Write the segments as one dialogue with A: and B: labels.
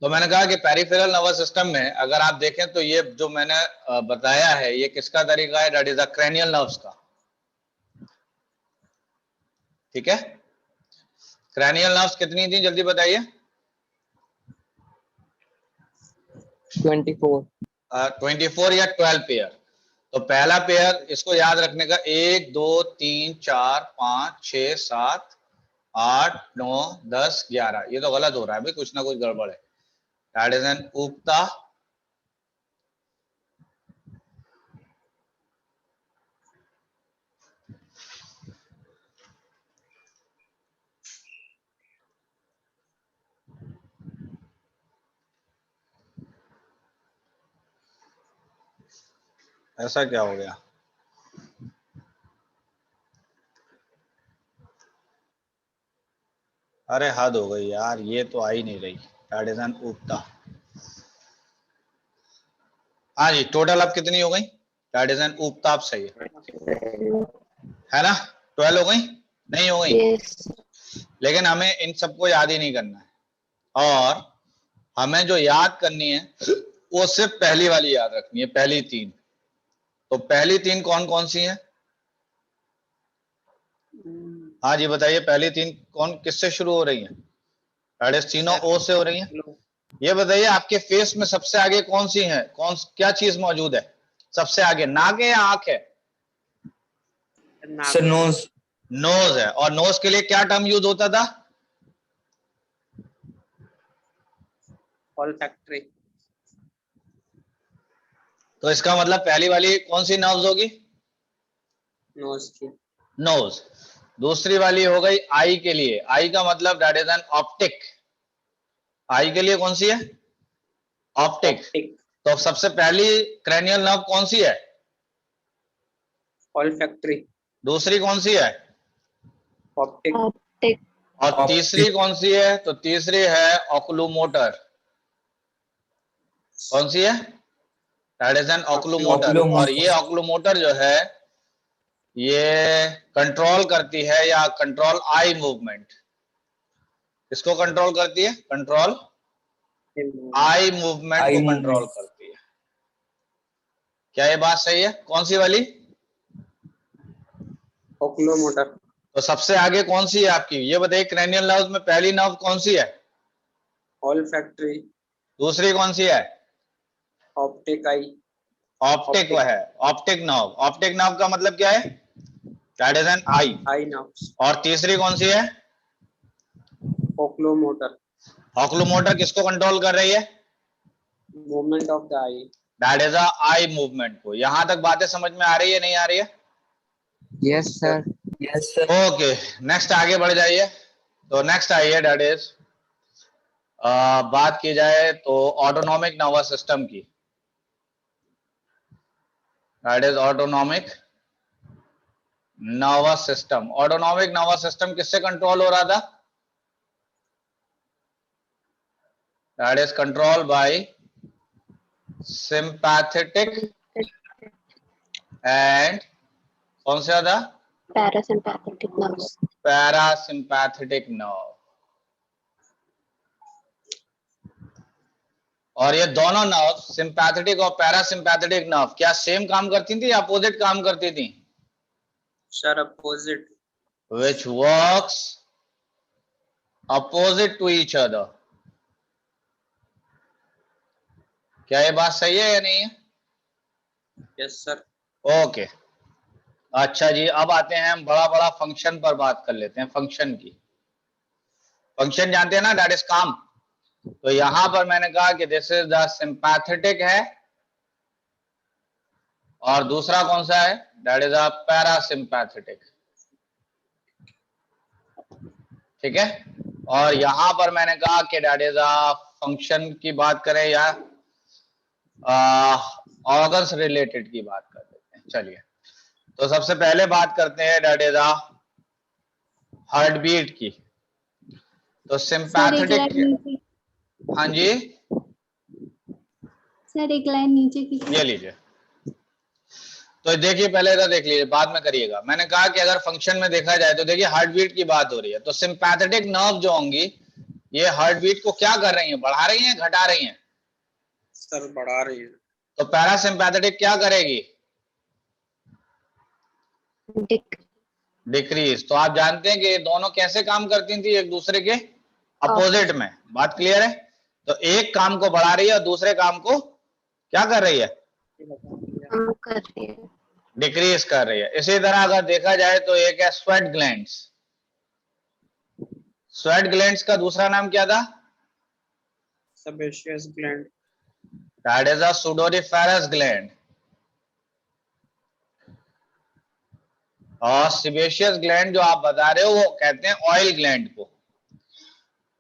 A: तो मैंने कहा कि पेरिफेरल नर्वस सिस्टम में अगर आप देखें तो ये जो मैंने बताया है ये किसका तरीका है, that is the cranial nerves का। ठीक है, क्रैनियल नर्व्स कितनी थी जल्दी बताइए। 24 या 12 पेयर। तो पहला पेयर इसको याद रखने का 1 2 3 4 5 6 7 8 9 10 11। ये तो गलत हो रहा है भाई, कुछ ना कुछ गड़बड़ है। दैट इज एन उपता, ऐसा क्या हो गया? अरे हद हो गई यार, ये तो आ ही नहीं रही। दैट इज एन उपता। हाँ जी, टोटल अब कितनी हो गई? दैट इज एन उपता, आप सही है ना? 12 हो गई? नहीं हो गई?
B: yes.
A: लेकिन हमें इन सबको याद ही नहीं करना है, और हमें जो याद करनी है वो सिर्फ पहली वाली याद रखनी है, पहली तीन। तो पहली तीन कौन कौन सी हैं? हाँ जी बताइए, पहली तीन कौन किससे शुरू हो रही हैं? तीनों ओ से हो रही हैं। ये बताइए आपके फेस में सबसे आगे कौन सी है, क्या चीज मौजूद है सबसे आगे? नाक है या आंख है?
C: नोज।
A: नोज है। और नोज के लिए क्या टर्म यूज होता था?
D: ऑल्फैक्टरी।
A: तो इसका मतलब पहली वाली कौन सी नर्व्स होगी?
D: नोज की।
A: नोज। दूसरी वाली हो गई आई के लिए, आई का मतलब दैट इज एन ऑप्टिक। आई के लिए कौन सी है? ऑप्टिक। तो सबसे पहली क्रैनियल नर्व कौन सी है?
D: ऑल्फैक्टरी।
A: दूसरी कौन सी है?
D: ऑप्टिक।
A: और तीसरी कौन सी है? तो तीसरी है ऑक्लूमोटर। कौन सी है? That is an oculomotor. और ये ऑक्लूमोटर जो है ये कंट्रोल करती है या कंट्रोल आई मूवमेंट। किसको कंट्रोल करती है? कंट्रोल आई मूवमेंट को कंट्रोल करती है। क्या ये बात सही है? कौन सी वाली?
D: ऑक्लूमोटर।
A: तो सबसे आगे कौन सी है आपकी, ये बताइए। क्रैनियल नर्व में पहली नर्व कौन सी है?
D: ऑल्फैक्टरी।
A: दूसरी कौन सी है?
D: ऑप्टिक आई।
A: ऑप्टिक वह है, ऑप्टिक नर्व। ऑप्टिक नर्व का मतलब क्या है? That is N I.
D: I nerves.
A: और तीसरी कौन सी है?
D: ऑक्लूमोटर।
A: ऑक्लूमोटर किसको कंट्रोल कर रही है?
D: Movement of the I.
A: That is a eye movement को। यहां तक बातें समझ में आ रही है, नहीं आ रही है?
C: Yes sir. Yes sir.
A: Okay, next आगे बढ़ जाइए। तो नेक्स्ट आइए, दैट इज बात की जाए तो ऑटोनॉमिक नर्वस सिस्टम की। That is autonomic nervous system. Autonomic nervous system किससे कंट्रोल हो रहा था? That is control by sympathetic and कौन सा था?
B: Parasympathetic nerves.
A: Parasympathetic nerve. और ये दोनों नर्व, सिंपैथेटिक और पैरासिम्पैथेटिक नर्व, क्या सेम काम करती थी या अपोजिट काम करती थी?
D: Sir opposite.
A: Which works opposite to each other. क्या ये बात सही है या नहीं है?
D: Yes sir.
A: ओके, अच्छा जी, अब आते हैं हम बड़ा बड़ा फंक्शन पर बात कर लेते हैं। फंक्शन की, फंक्शन जानते हैं ना, दैट इज काम। तो यहां पर मैंने कहा कि दिस इज द सिंपैथेटिक है, और दूसरा कौन सा है? That is a parasympathetic. ठीक है, और यहां पर मैंने कहा कि दैट इज अ फंक्शन की बात करें या ऑर्गन्स रिलेटेड की बात कर लेते हैं। चलिए, तो सबसे पहले बात करते हैं that is a heartbeat की। तो सिंपैथेटिक, हाँ जी
B: सर एक लाइन नीचे की।
A: ये लीजिए। तो देखिए, पहले तो देख लीजिए, बाद में करिएगा। मैंने कहा कि अगर फंक्शन में देखा जाए तो देखिए हार्ट बीट की बात हो रही है, तो सिंपैथेटिक नर्व जो होंगी ये हार्ट बीट को क्या कर रही है, बढ़ा रही है, घटा रही है?
D: सर बढ़ा रही है।
A: तो पैरासिम्पैथेटिक क्या करेगी? डिक्रीज। तो आप जानते हैं कि ये दोनों कैसे काम करती थी, एक दूसरे के अपोजिट में। बात क्लियर है? तो एक काम को बढ़ा रही है और दूसरे काम को क्या कर रही है?
B: कम कर रही है।
A: डिक्रीज कर रही है। इसी तरह अगर देखा जाए तो एक है स्वेट ग्लैंड्स। स्वेट ग्लैंड्स का दूसरा नाम क्या था?
D: Sebaceous gland.
A: That is a sudoriferous gland. और सिबेशियस ग्लैंड जो आप बता रहे हो वो कहते हैं ऑयल ग्लैंड को,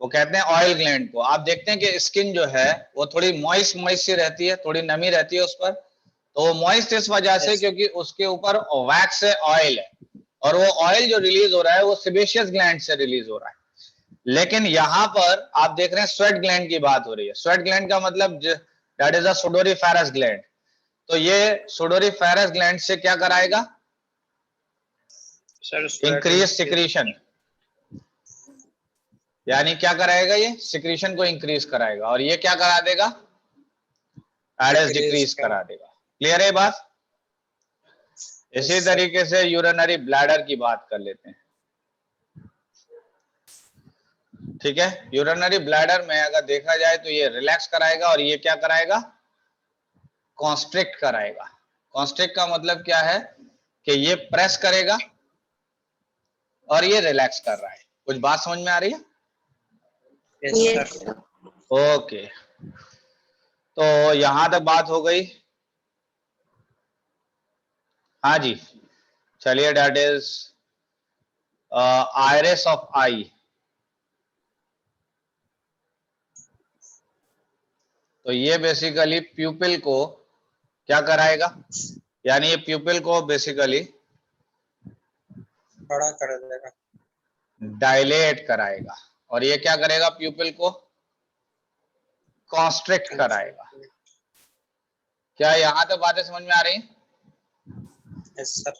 A: वो कहते हैं ऑयल ग्लैंड को। आप देखते हैं कि स्किन जो है वो थोड़ी मॉइस्ट सी रहती है, थोड़ी नमी रहती है उस पर। तो वो मॉइस्ट इस वजह से क्योंकि उसके ऊपर वैक्स है, ऑयल है, और वो ऑयल जो रिलीज हो रहा है वो सिबेशियस ग्लैंड से रिलीज हो रहा है। लेकिन यहाँ पर आप देख रहे हैं स्वेट ग्लैंड की बात हो रही है। स्वेट ग्लैंड का मतलब that is a sudoriferous gland. तो ये सुडोरिफेरस ग्लैंड से क्या कराएगा? Increase secretion. यानी क्या कराएगा? ये सिक्रीशन को इंक्रीज कराएगा। और ये क्या करा देगा? एडेस डिक्रीज करा देगा। क्लियर है बात? इसी तरीके से यूरिनरी ब्लैडर की बात कर लेते हैं। ठीक है, यूरिनरी ब्लैडर में अगर देखा जाए तो ये रिलैक्स कराएगा और ये क्या कराएगा? कॉन्स्ट्रिक्ट कराएगा। कॉन्स्ट्रिक्ट का मतलब क्या है कि ये प्रेस करेगा और ये रिलैक्स कर रहा है। कुछ बात समझ में आ रही है?
B: Yes, sir.
A: ओके, तो यहां तक बात हो गई। हाँ जी, चलिए, दैट इज आइरिस ऑफ आई। तो ये बेसिकली प्यूपिल को क्या कराएगा? यानी ये प्यूपिल को बेसिकली
D: बड़ा कर देगा,
A: डायलेट कराएगा। और ये क्या करेगा? प्यूपिल को कॉन्स्ट्रिक्ट कराएगा। क्या यहां तक बातें समझ में आ रही हैं?
D: Yes sir.